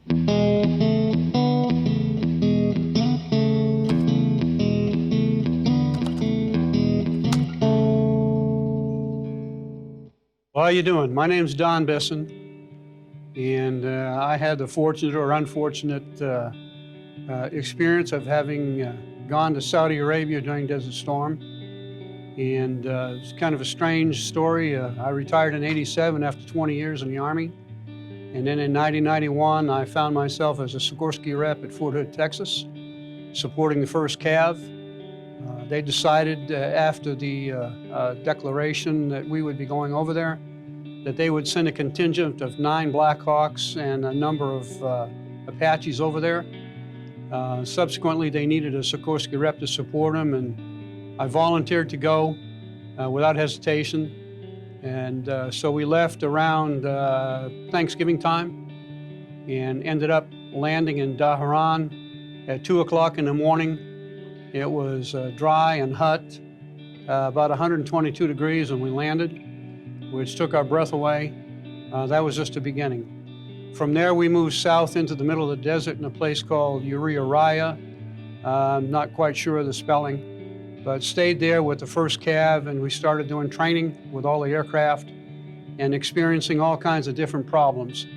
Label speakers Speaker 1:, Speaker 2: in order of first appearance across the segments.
Speaker 1: How are you doing? My name's Don Bisson, and I had the fortunate or unfortunate experience of having gone to Saudi Arabia during Desert Storm. And it's kind of a strange story. I retired in '87 after 20 years in the Army. And then in 1991, I found myself as a Sikorsky rep at Fort Hood, Texas, supporting the 1st Cav. They decided after the declaration that we would be going over there, that they would send a contingent of 9 Black Hawks and a number of Apaches over there. Subsequently, they needed a Sikorsky rep to support them, and I volunteered to go without hesitation. And so we left around Thanksgiving time and ended up landing in Dhahran at 2 o'clock in the morning. It was dry and hot, about 122 degrees when we landed, which took our breath away. That was just the beginning. From there, we moved south into the middle of the desert in a place called Uriah. I'm not quite sure of the spelling, but stayed there with the 1st Cav, and we started doing training with all the aircraft and experiencing all kinds of different problems.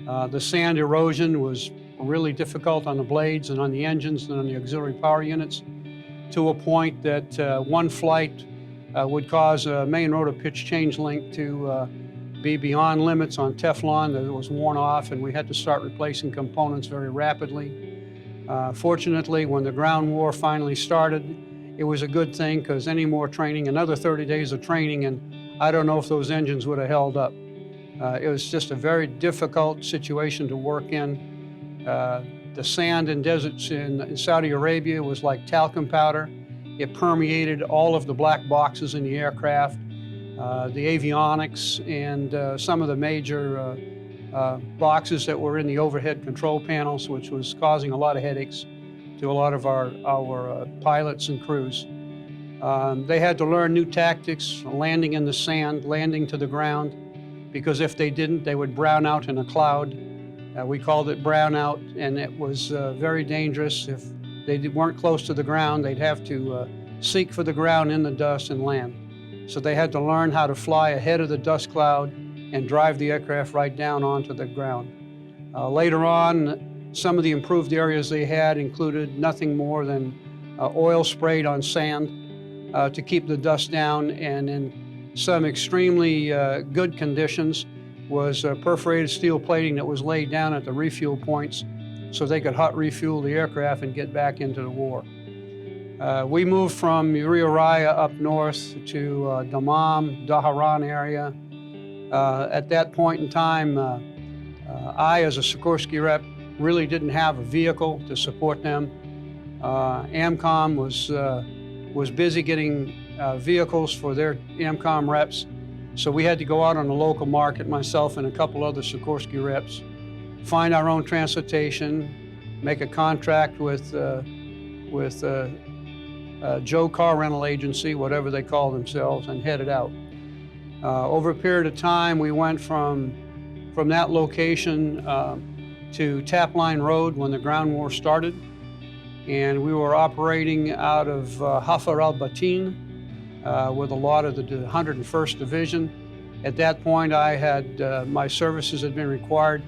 Speaker 1: The sand erosion was really difficult on the blades and on the engines and on the auxiliary power units, to a point that one flight would cause a main rotor pitch change link to be beyond limits on Teflon that was worn off, and we had to start replacing components very rapidly. Fortunately, when the ground war finally started, it was a good thing, because any more training, another 30 days of training, and I don't know if those engines would have held up. It was just a very difficult situation to work in. The sand in deserts in Saudi Arabia was like talcum powder. It permeated all of the black boxes in the aircraft, the avionics, and some of the major boxes that were in the overhead control panels, which was causing a lot of headaches to a lot of our pilots and crews. They had to learn new tactics, landing in the sand, landing to the ground, because if they didn't, they would brown out in a cloud. We called it brownout, and it was very dangerous. If they weren't close to the ground, they'd have to seek for the ground in the dust and land. So they had to learn how to fly ahead of the dust cloud and drive the aircraft right down onto the ground. Later on, some of the improved areas they had included nothing more than oil sprayed on sand to keep the dust down, and in some extremely good conditions was perforated steel plating that was laid down at the refuel points so they could hot refuel the aircraft and get back into the war. We moved from Uriah up north to Dammam, Dhahran area. At that point in time, I, as a Sikorsky rep, really didn't have a vehicle to support them. AMCOM was busy getting vehicles for their AMCOM reps, so we had to go out on the local market, myself and a couple other Sikorsky reps, find our own transportation, make a contract with Joe Car Rental Agency, whatever they call themselves, and headed out. Over a period of time, we went from that location to Tapline Road when the ground war started, and we were operating out of Hafar al-Batin with a lot of the 101st Division. At that point, I had my services had been required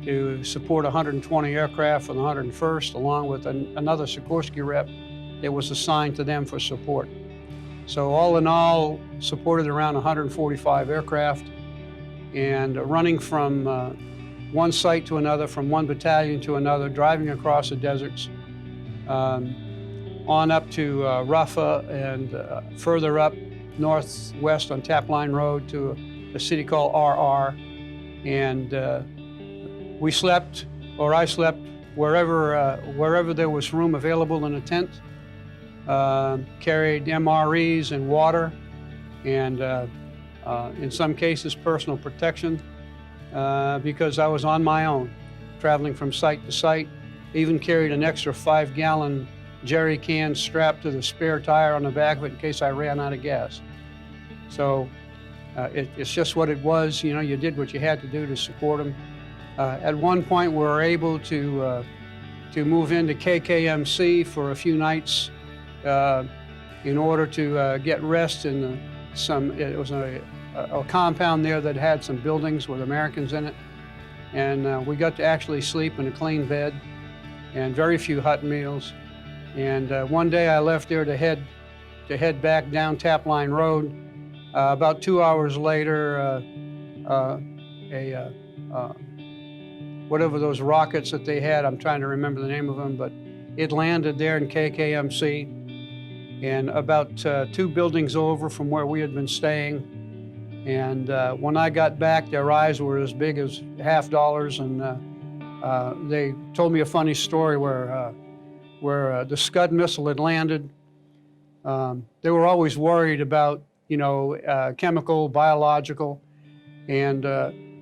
Speaker 1: to support 120 aircraft for the 101st, along with another Sikorsky rep that was assigned to them for support. So all in all, supported around 145 aircraft, and running from one site to another, from one battalion to another, driving across the deserts, on up to Rafah, and further up northwest on Tapline Road to a city called RR. And we slept, or I slept, wherever there was room available in a tent. Carried MREs and water, and in some cases personal protection, because I was on my own, traveling from site to site. Even carried an extra 5-gallon jerry can strapped to the spare tire on the back of it in case I ran out of gas. So it's just what it was. You know, you did what you had to do to support them. At one point, we were able to move into KKMC for a few nights in order to get rest in it was a compound there that had some buildings with Americans in it. And we got to actually sleep in a clean bed and very few hot meals. And one day I left there to head back down Tapline Road. About 2 hours later, whatever those rockets that they had, I'm trying to remember the name of them, but it landed there in KKMC and about 2 buildings over from where we had been staying. And when I got back, their eyes were as big as $half, and they told me a funny story where the Scud missile had landed. They were always worried about, chemical, biological, and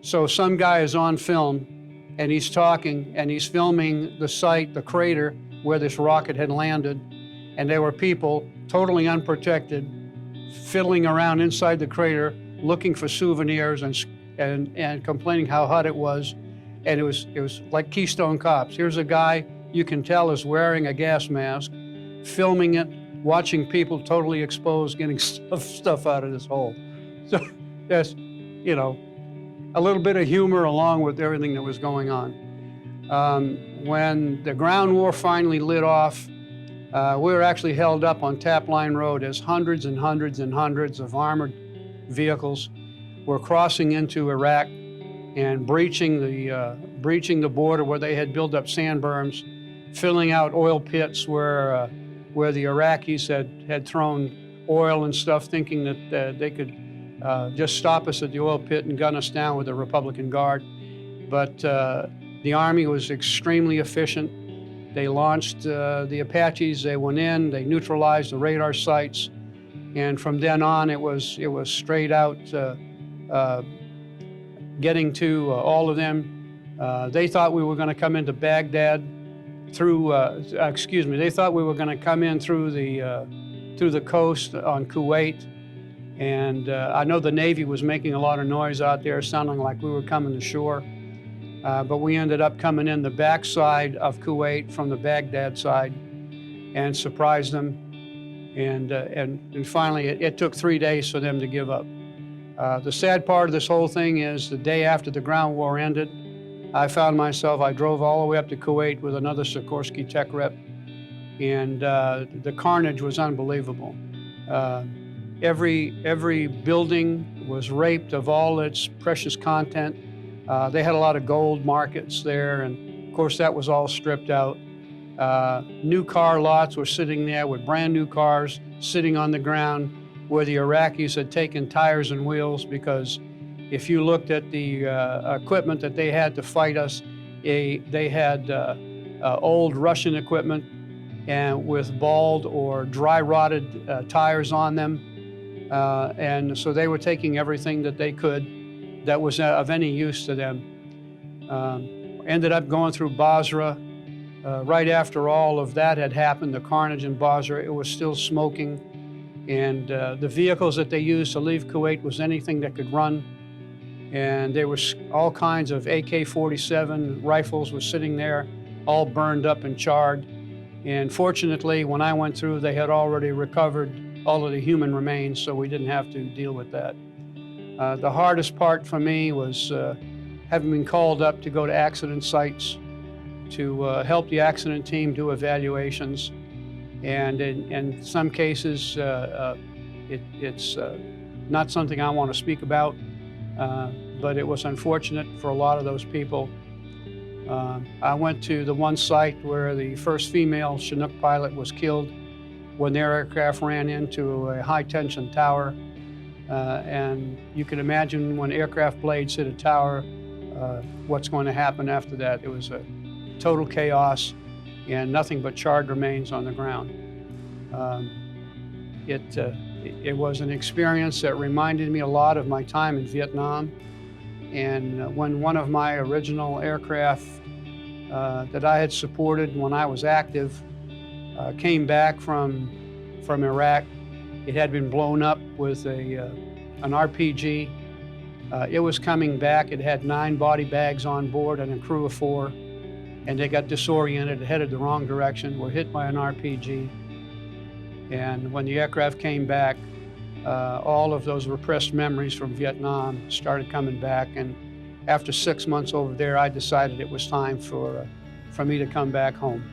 Speaker 1: so some guy is on film, and he's talking, and he's filming the site, the crater where this rocket had landed, and there were people totally unprotected, fiddling around inside the crater, looking for souvenirs and complaining how hot it was, and it was like Keystone Cops. Here's a guy you can tell is wearing a gas mask, filming it, watching people totally exposed, getting stuff out of this hole. So that's, a little bit of humor along with everything that was going on. When the ground war finally lit off, we were actually held up on Tapline Road as hundreds and hundreds and hundreds of armored vehicles were crossing into Iraq and breaching the border where they had built up sand berms, filling out oil pits where the Iraqis had thrown oil and stuff, thinking that they could just stop us at the oil pit and gun us down with a Republican Guard. But the Army was extremely efficient. They launched the Apaches. They went in, they neutralized the radar sites, and from then on it was straight out getting to all of them. They thought we were going to come into Baghdad through. They thought we were going to come in through the coast on Kuwait. And I know the Navy was making a lot of noise out there, sounding like we were coming to shore. But we ended up coming in the backside of Kuwait from the Baghdad side and surprised them. And finally, it took 3 days for them to give up. The sad part of this whole thing is the day after the ground war ended, I found myself, I drove all the way up to Kuwait with another Sikorsky tech rep, and the carnage was unbelievable. Every building was raped of all its precious content. They had a lot of gold markets there, and of course that was all stripped out. New car lots were sitting there with brand new cars sitting on the ground where the Iraqis had taken tires and wheels, because if you looked at the equipment that they had to fight us, they had old Russian equipment and with bald or dry rotted tires on them. And so they were taking everything that they could that was of any use to them. Ended up going through Basra. Right after all of that had happened, the carnage in Basra, it was still smoking. And the vehicles that they used to leave Kuwait was anything that could run. And there was all kinds of AK-47 rifles were sitting there, all burned up and charred. And fortunately, when I went through, they had already recovered all of the human remains, so we didn't have to deal with that. The hardest part for me was having been called up to go to accident sites to help the accident team do evaluations. And in some cases, it's not something I want to speak about, but it was unfortunate for a lot of those people. I went to the one site where the first female Chinook pilot was killed when their aircraft ran into a high-tension tower. And you can imagine when aircraft blades hit a tower, what's going to happen after that. It was a total chaos and nothing but charred remains on the ground. It was an experience that reminded me a lot of my time in Vietnam. And when one of my original aircraft that I had supported when I was active came back from Iraq, it had been blown up with an RPG, It was coming back. It had 9 body bags on board and a crew of 4, and they got disoriented, headed the wrong direction, were hit by an RPG. And when the aircraft came back, all of those repressed memories from Vietnam started coming back. And after 6 months over there, I decided it was time for me to come back home.